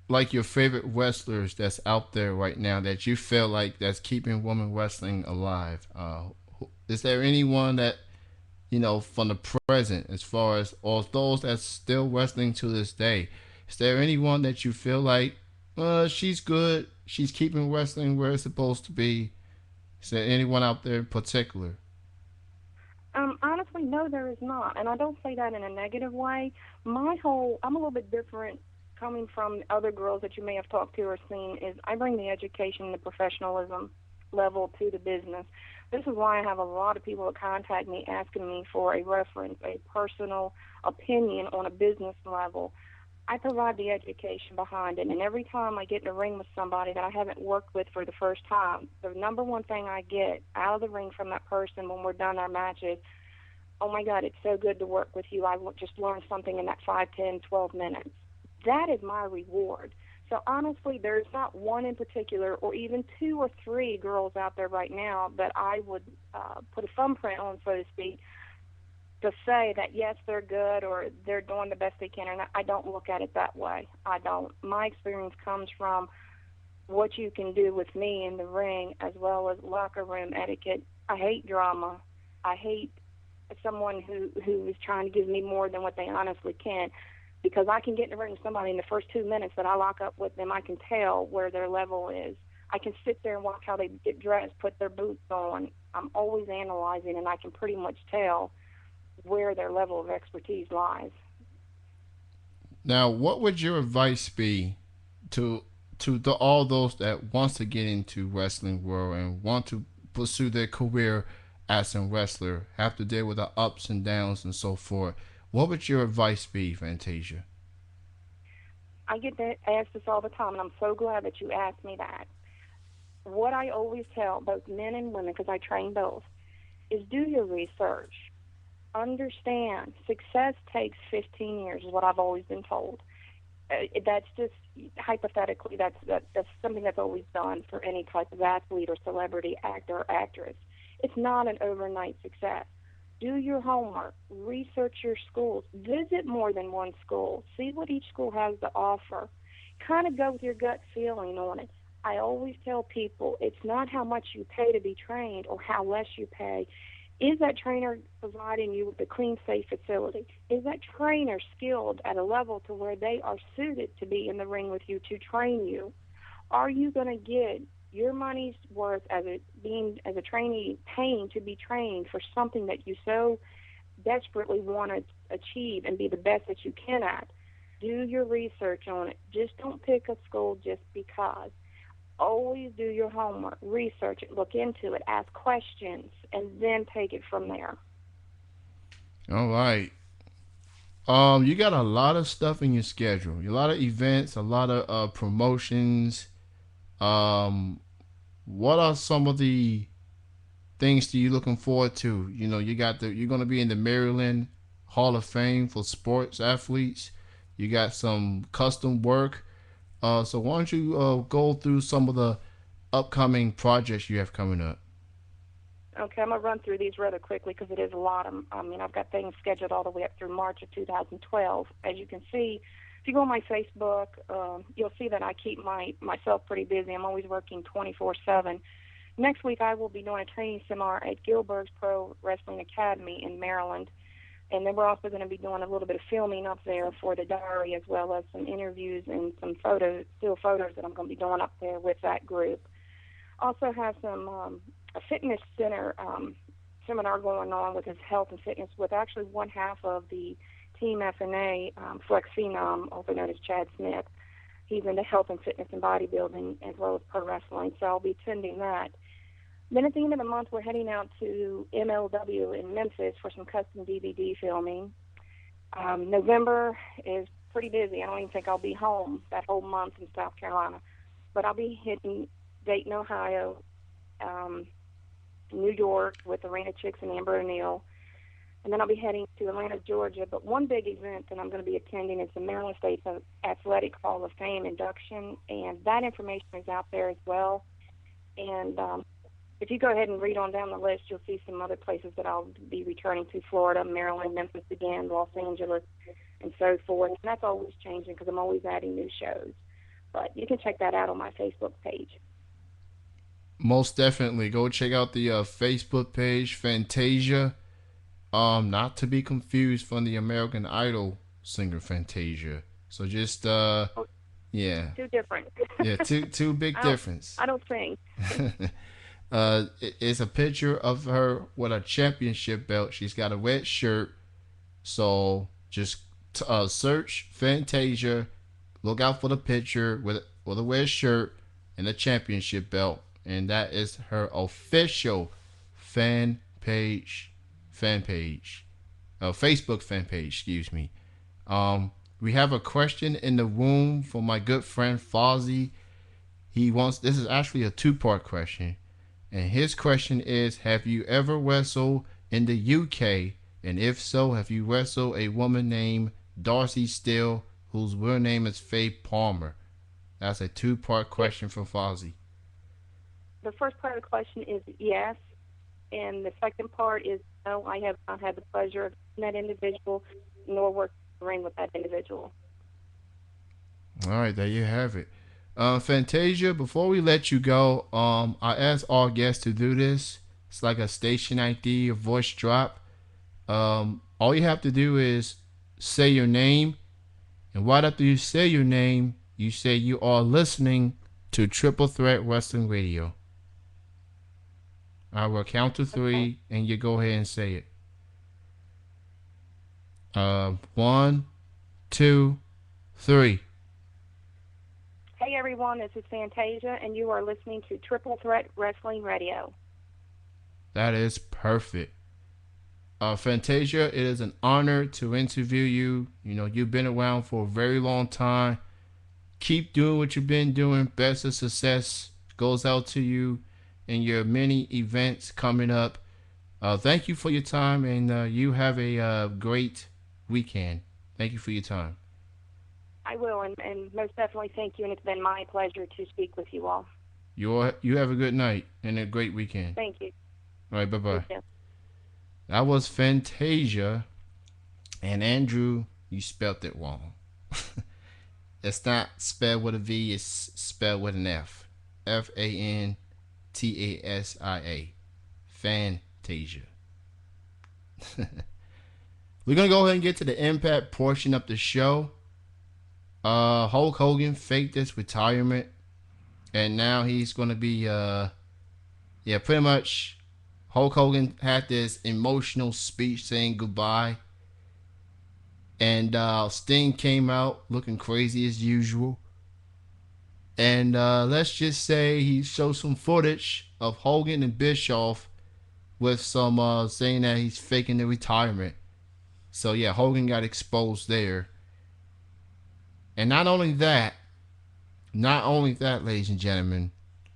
like your favorite wrestlers that's out there right now that you feel like that's keeping women wrestling alive? Is there anyone that from the present, as far as all those that's still wrestling to this day? Is there anyone that you feel like, she's good, she's keeping wrestling where it's supposed to be? Is there anyone out there in particular? Honestly, no, there is not. And I don't say that in a negative way. I'm a little bit different coming from other girls that you may have talked to or seen is I bring the education and the professionalism level to the business. This is why I have a lot of people that contact me asking me for a reference, a personal opinion on a business level. I provide the education behind it, and every time I get in a ring with somebody that I haven't worked with for the first time, the number one thing I get out of the ring from that person when we're done our matches, oh my God, it's so good to work with you. I just learned something in that 5, 10, 12 minutes. That is my reward. So honestly, there's not one in particular or even 2 or 3 girls out there right now that I would put a thumbprint on, so to speak, to say that, yes, they're good or they're doing the best they can. And I don't look at it that way. I don't. My experience comes from what you can do with me in the ring as well as locker room etiquette. I hate drama. I hate someone who is trying to give me more than what they honestly can, because I can get in the ring with somebody in the first 2 minutes that I lock up with them. I can tell where their level is. I can sit there and watch how they get dressed, put their boots on. I'm always analyzing, and I can pretty much tell where their level of expertise lies. Now, what would your advice be to all those that wants to get into wrestling world and want to pursue their career as a wrestler, have to deal with the ups and downs and so forth? What would your advice be, Fantasia? I get asked this all the time, and I'm so glad that you asked me that. What I always tell both men and women, because I train both, is do your research. Understand, success takes 15 years, is what I've always been told. That's just, hypothetically, that's something that's always done for any type of athlete or celebrity, actor or actress. It's not an overnight success. Do your homework, research your schools, visit more than one school, see what each school has to offer. Kind of go with your gut feeling on it. I always tell people it's not how much you pay to be trained or how less you pay. Is that trainer providing you with a clean, safe facility? Is that trainer skilled at a level to where they are suited to be in the ring with you to train you? Are you going to get your money's worth as a trainee, paying to be trained for something that you so desperately want to achieve and be the best that you can at? Do your research on it. Just don't pick a school just because. Always do your homework, research it, look into it, ask questions, and then take it from there. All right. You got a lot of stuff in your schedule. A lot of events, a lot of promotions. What are some of the things that you looking forward to? You know, you're gonna be in the Maryland Hall of Fame for sports athletes. You got some custom work. So why don't you go through some of the upcoming projects you have coming up? Okay, I'm going to run through these rather quickly because it is a lot. I've got things scheduled all the way up through March of 2012. As you can see, if you go on my Facebook, you'll see that I keep myself pretty busy. I'm always working 24/7. Next week, I will be doing a training seminar at Gilbert's Pro Wrestling Academy in Maryland. And then we're also going to be doing a little bit of filming up there for the diary, as well as some interviews and some still photos that I'm going to be doing up there with that group. Also have some a fitness center seminar going on with his health and fitness with actually one half of the Team FNA Flex Phenom, also known as Chad Smith. He's into health and fitness and bodybuilding as well as pro wrestling, so I'll be attending that. Then at the end of the month, we're heading out to MLW in Memphis for some custom DVD filming. November is pretty busy. I don't even think I'll be home that whole month in South Carolina. But I'll be hitting Dayton, Ohio, New York with Arena Chicks and Amber O'Neill. And then I'll be heading to Atlanta, Georgia. But one big event that I'm going to be attending is the Maryland State Athletic Hall of Fame induction. And that information is out there as well. And if you go ahead and read on down the list, you'll see some other places that I'll be returning to: Florida, Maryland, Memphis again, Los Angeles, and so forth. And that's always changing because I'm always adding new shows. But you can check that out on my Facebook page. Most definitely. Go check out the Facebook page, Fantasia. Not to be confused from the American Idol singer Fantasia. So just, yeah. Two different. Yeah, two big difference. I don't sing. It's a picture of her with a championship belt. She's got a red shirt. So just search Fantasia. Look out for the picture with a red shirt and a championship belt, and that is her official fan page, Facebook fan page. Excuse me. We have a question in the room from my good friend Fozzie. This is actually a two-part question. And his question is, have you ever wrestled in the UK? And if so, have you wrestled a woman named Darcy Steele, whose real name is Faye Palmer? That's a two-part question from Fozzie. The first part of the question is yes. And the second part is no, I have not had the pleasure of seeing that individual, nor working in the ring with that individual. All right, there you have it. Fantasia, before we let you go, I ask all guests to do this. It's like a station ID, a voice drop. All you have to do is say your name, and right after you say your name, you say you are listening to Triple Threat Wrestling Radio. I will count to three, and you go ahead and say it. 1, 2, 3. Hey everyone, this is Fantasia, and you are listening to Triple Threat Wrestling Radio. That is perfect. Fantasia, it is an honor to interview you. You know, you've been around for a very long time. Keep doing what you've been doing. Best of success goes out to you in your many events coming up. Thank you for your time, and you have a great weekend. Thank you for your time. I will, and most definitely thank you, and it's been my pleasure to speak with you all. You have a good night and a great weekend. Thank you. All right, bye You bye. too. That was Fantasia, and Andrew, you spelt it wrong. It's not spelled with a V, it's spelled with an F. Fantasia. Fantasia. We're gonna go ahead and get to the impact portion of the show. Hulk Hogan faked his retirement, and now he's gonna be pretty much. Hulk Hogan had this emotional speech saying goodbye, and Sting came out looking crazy as usual. And let's just say he showed some footage of Hogan and Bischoff with some saying that he's faking the retirement. So yeah, Hogan got exposed there. And not only that, ladies and gentlemen,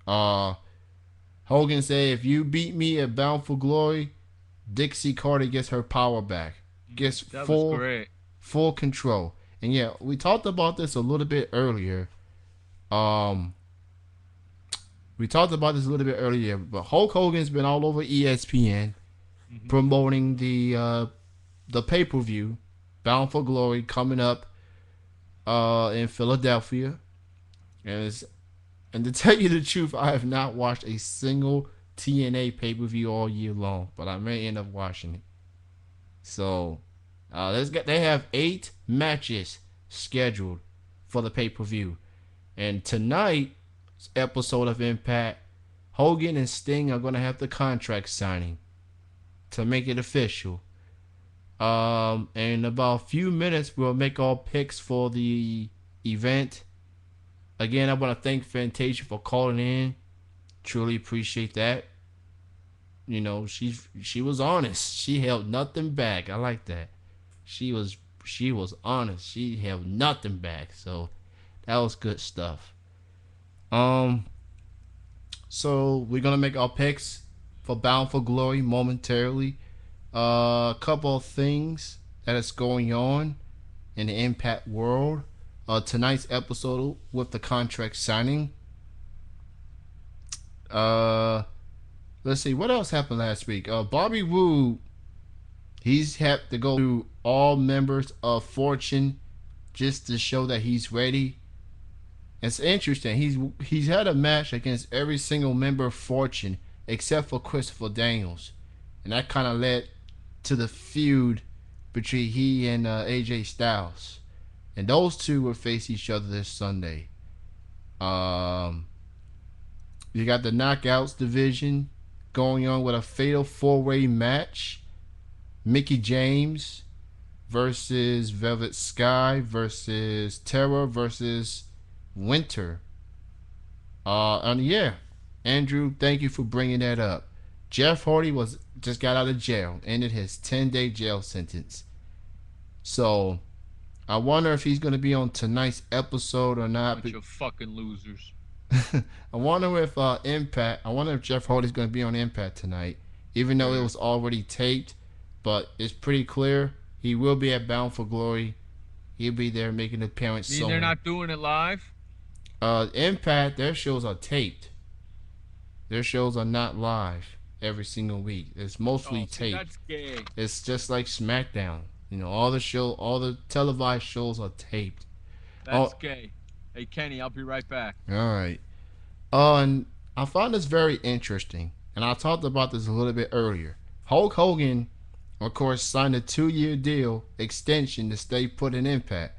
Hogan said, if you beat me at Bound for Glory, Dixie Carter gets her power back. Gets That was great. full control. And yeah, we talked about this a little bit earlier. But Hulk Hogan's been all over ESPN promoting the pay-per-view Bound for Glory coming up in Philadelphia. And to tell you the truth, I have not watched a single TNA pay-per-view all year long, but I may end up watching it. So they have 8 matches scheduled for the pay-per-view. And tonight's episode of Impact, Hogan and Sting are going to have the contract signing to make it official. In about a few minutes, we'll make all picks for the event. Again, I want to thank Fantasia for calling in. Truly appreciate that. You know, she was honest. She held nothing back. I like that. She was honest. She held nothing back. So that was good stuff. So we're gonna make our picks for Bound for Glory momentarily. A couple of things that is going on in the Impact world. Tonight's episode with the contract signing. Let's see what else happened last week. Bobby Roode, he's had to go through all members of Fortune just to show that he's ready. It's interesting. He's had a match against every single member of Fortune except for Christopher Daniels, and that kind of led to the feud between he and AJ Styles. And those two will face each other this Sunday. You got the Knockouts division going on with a fatal 4-way match. Mickey James versus Velvet Sky versus Terror versus Winter. And yeah, Andrew, thank you for bringing that up. Jeff Hardy just got out of jail, ended his 10-day jail sentence. So I wonder if he's going to be on tonight's episode or not. Bunch of fucking losers. I wonder if Jeff Hardy's going to be on Impact tonight, even though it was already taped. But it's pretty clear he will be at Bound for Glory. He'll be there making an appearance. They're not doing it live? Impact, their shows are taped. Their shows are not live every single week. It's mostly taped. That's gay. It's just like SmackDown. You know, all the televised shows are taped. That's gay. Hey, Kenny, I'll be right back. All right. And I found this very interesting, and I talked about this a little bit earlier. Hulk Hogan, of course, signed a 2-year deal extension to stay put in Impact.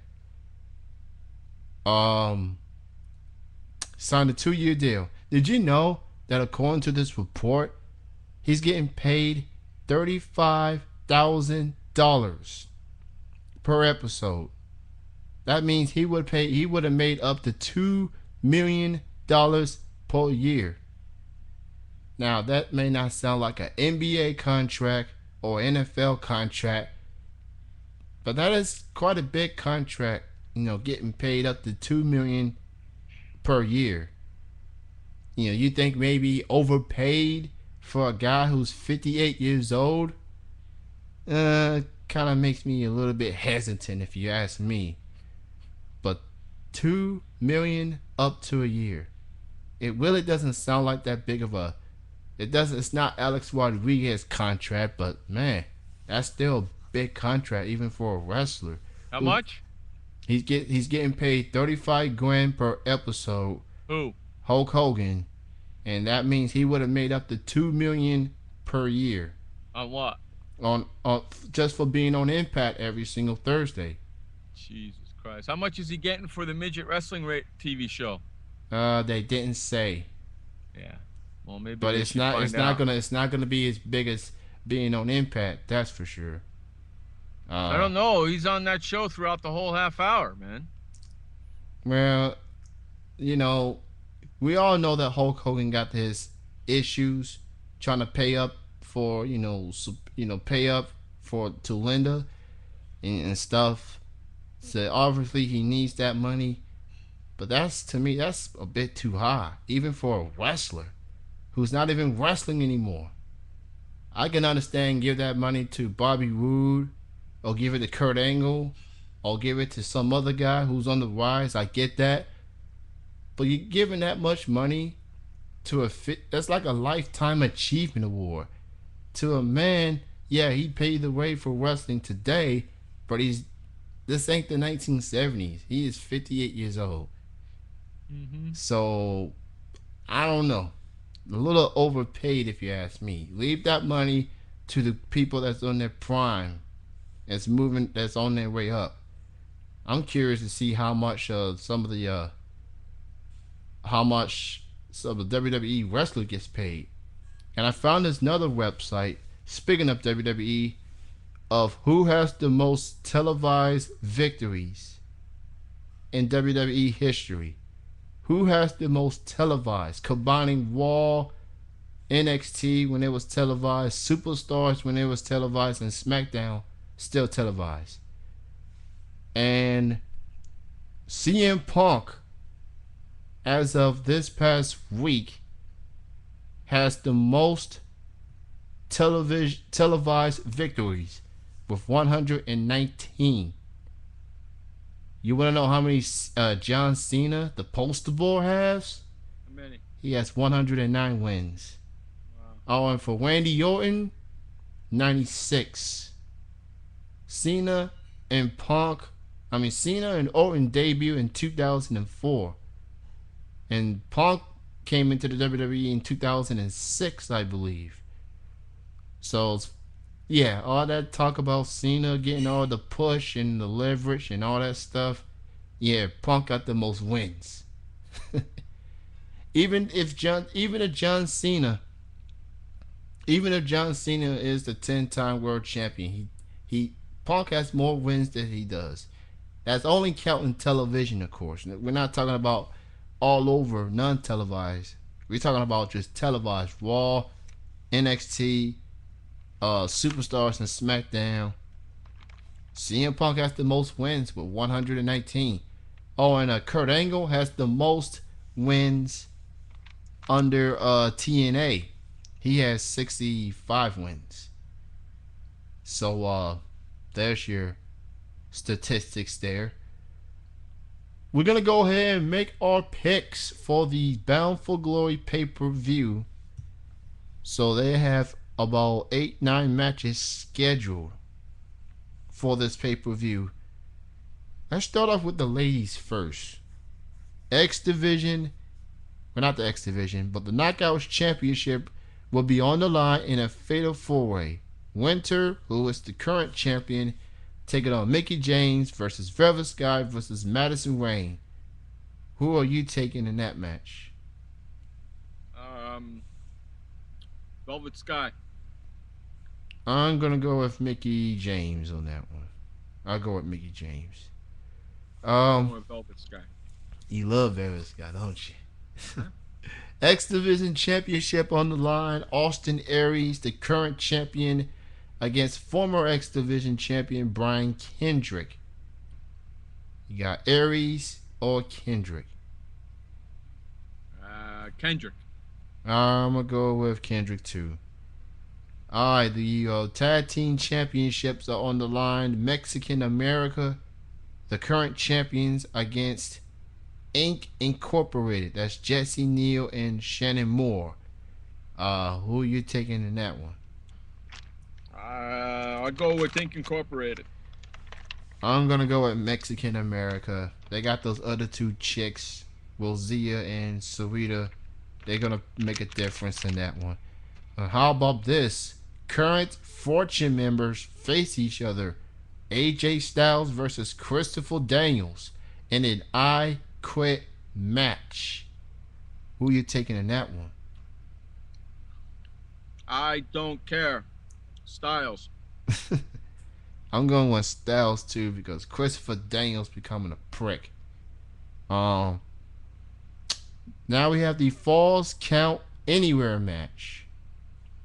Signed a 2-year deal. Did you know that according to this report, he's getting paid $35,000 per episode? That means he would have made up to $2 million per year. Now that may not sound like an NBA contract or NFL contract, but that is quite a big contract. You know, getting paid up to $2 million per year. You know, you think maybe overpaid for a guy who's 58 years old? Kind of makes me a little bit hesitant if you ask me. But $2 million up to a year. It really doesn't sound like that big of a. It doesn't. It's not Alex Rodriguez contract, but man, that's still a big contract even for a wrestler. How Who much? he's getting paid 35 grand per episode. Who? Hulk Hogan, and that means he would have made up to $2 million per year On what? on just for being on Impact every single Thursday. Jesus Christ. How much is he getting for the midget wrestling TV show? They didn't say, Yeah. Well, maybe. but they it's should not find it's not out. gonna it's not gonna be as big as being on Impact. That's for sure. I don't know. He's on that show throughout the whole half hour, man. Well, you know, we all know that Hulk Hogan got his issues trying to pay up for pay up for to Linda and stuff. So obviously he needs that money, but to me that's a bit too high, even for a wrestler who's not even wrestling anymore. I can understand give that money to Bobby Roode, or give it to Kurt Angle, or give it to some other guy who's on the rise. I get that, but you're giving that much money to that's like a lifetime achievement award to a man. Yeah, he paid the way for wrestling today, but this ain't the 1970s. He is 58 years old. Mm-hmm. So I don't know. A little overpaid if you ask me. Leave that money to the people that's on their prime, that's on their way up. I'm curious to see how much some of the WWE wrestler gets paid. And I found this another website, speaking of WWE, of who has the most televised victories in WWE history. Who has the most televised, combining Raw, NXT when it was televised, Superstars when it was televised, and SmackDown still televised. And CM Punk, as of this past week, has the most televised victories with 119. You want to know how many John Cena, the poster boy, has? How many? He has 109 wins. Wow. Oh, and for Randy Orton, 96. Cena and Orton debuted in 2004. And Punk came into the WWE in 2006, I believe. So, yeah, all that talk about Cena getting all the push and the leverage and all that stuff. Yeah, Punk got the most wins. Even if John Cena is the 10-time world champion, Punk has more wins than he does. That's only counting television, of course. We're not talking about all over non-televised. We're talking about just televised. Raw, NXT, Superstars, and SmackDown. CM Punk has the most wins with 119. Oh, and Kurt Angle has the most wins under TNA. He has 65 wins. So there's your statistics there. We're going to go ahead and make our picks for the Bound for Glory pay-per-view. So they have about 8-9 matches scheduled for this pay-per-view. Let's start off with the ladies first. X Division, well, not the X Division, but the Knockouts Championship will be on the line in a fatal four-way. Winter, who is the current champion, taking on Mickie James versus Velvet Sky versus Madison Rayne. Who are you taking in that match? Velvet Sky. I'm going to go with Mickie James on that one. I'll go with Mickie James. With Velvet Sky. You love Velvet Sky, don't you? X Division Championship on the line. Austin Aries, the current champion, against former X Division champion Brian Kendrick. You got Aries or Kendrick? Kendrick. I'm going to go with Kendrick too. Alright, the Tag Team Championships are on the line. Mexican America, the current champions, against Inc. Incorporated. That's Jesse Neal and Shannon Moore. Who are you taking in that one? I'll go with Think Incorporated. I'm gonna go with Mexican America. They got those other two chicks, Wilzia and Sarita. They're gonna make a difference in that one. How about this? Current Fortune members face each other. AJ Styles versus Christopher Daniels in an I Quit match. Who you taking in that one? I don't care. Styles. I'm going with Styles too because Christopher Daniels becoming a prick. Now we have the Falls Count Anywhere match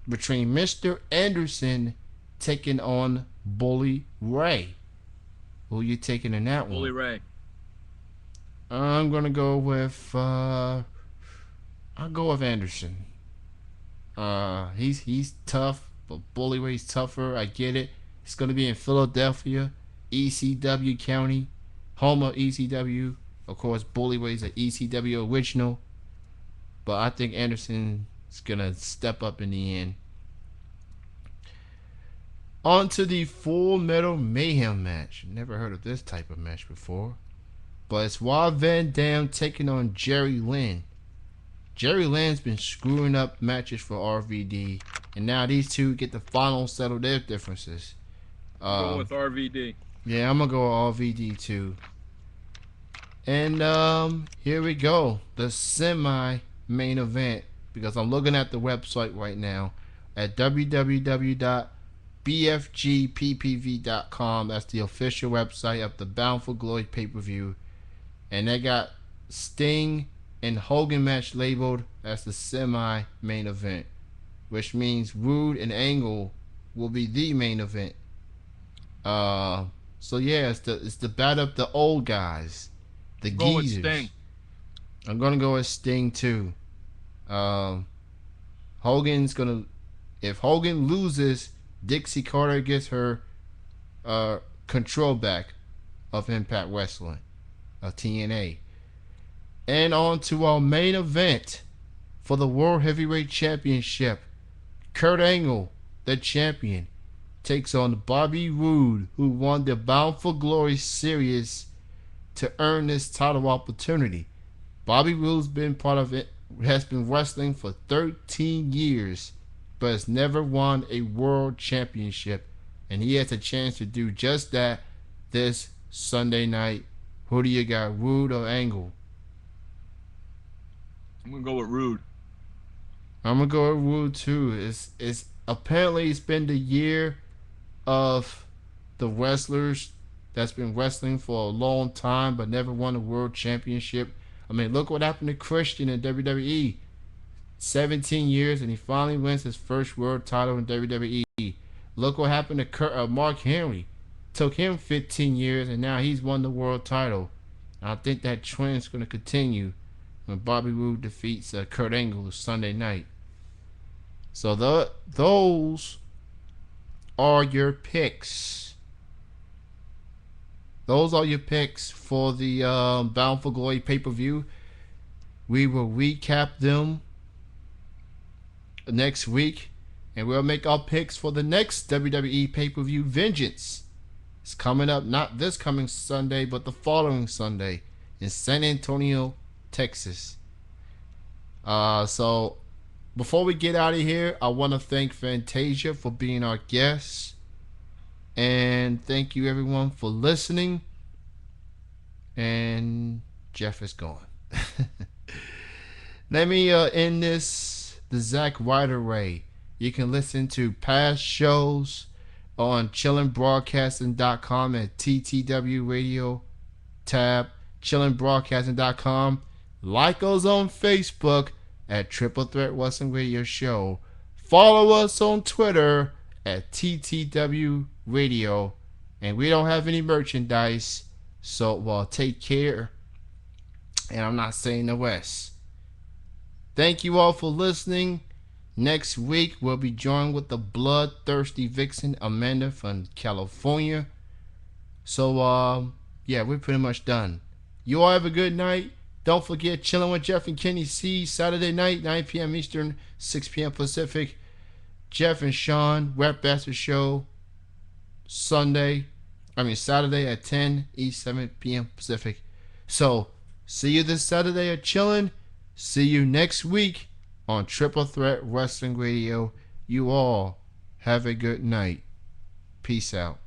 between Mr. Anderson taking on Bully Ray. Who you taking in that one? Bully Ray. I'm gonna go with I'll go with Anderson. He's tough, but Bully Ray's tougher. I get it. It's gonna be in Philadelphia, ECW County, home of ECW. Of course, Bully Ray's an ECW original, but I think Anderson is gonna step up in the end. On to the Full Metal Mayhem match. Never heard of this type of match before. But it's Rob Van Dam taking on Jerry Lynn. Jerry Lynn's been screwing up matches for RVD. And now these two get to finally settle their differences. Go with RVD. Yeah, I'm going to go with RVD too. And here we go. The semi-main event. Because I'm looking at the website right now. At www.bfgppv.com. That's the official website of the Bound for Glory pay-per-view. And they got Sting and Hogan match labeled as the semi-main event, which means Rude and Angle will be the main event. So yeah, it's the battle of the old guys, the Go with geezers. Sting. I'm gonna go with Sting too. Hogan's gonna, if Hogan loses, Dixie Carter gets her control back of Impact Wrestling. TNA. And on to our main event for the World Heavyweight Championship. Kurt Angle, the champion, takes on Bobby Roode, who won the Bound for Glory series to earn this title opportunity. Bobby Roode's been part of it, has been wrestling for 13 years, but has never won a world championship, and he has a chance to do just that this Sunday night. Who do you got, Rude or Angle? I'm gonna go with Rude. I'm gonna go with Rude too. It's apparently it's been the year of the wrestlers that's been wrestling for a long time but never won a world championship. I mean, look what happened to Christian in WWE. 17 years and he finally wins his first world title in WWE. Look what happened to Mark Henry. Took him 15 years and now he's won the world title. And I think that trend's going to continue when Bobby Roode defeats Kurt Angle Sunday night. So those are your picks. Those are your picks for the Bound for Glory pay-per-view. We will recap them next week. And we'll make our picks for the next WWE pay-per-view, Vengeance. It's coming up not this coming Sunday, but the following Sunday in San Antonio, Texas. So before we get out of here, I want to thank Fantasia for being our guest. And thank you everyone for listening. And Jeff is gone. Let me end this the Zack Ryder way. You can listen to past shows on chillinbroadcasting.com at TTW Radio tab, chillinbroadcasting.com. Like us on Facebook at Triple Threat Wrestling Radio Show. Follow us on Twitter at TTW Radio. And we don't have any merchandise, so well, take care. And I'm not saying the West. Thank you all for listening. Next week, we'll be joined with the bloodthirsty vixen, Amanda from California. So, yeah, we're pretty much done. You all have a good night. Don't forget, Chilling with Jeff and Kenny C, Saturday night, 9 p.m. Eastern, 6 p.m. Pacific. Jeff and Sean, Rap Bastard Show, Saturday at 10 East, 7 p.m. Pacific. So, see you this Saturday at Chillin'. See you next week on Triple Threat Wrestling Radio. You all have a good night. Peace out.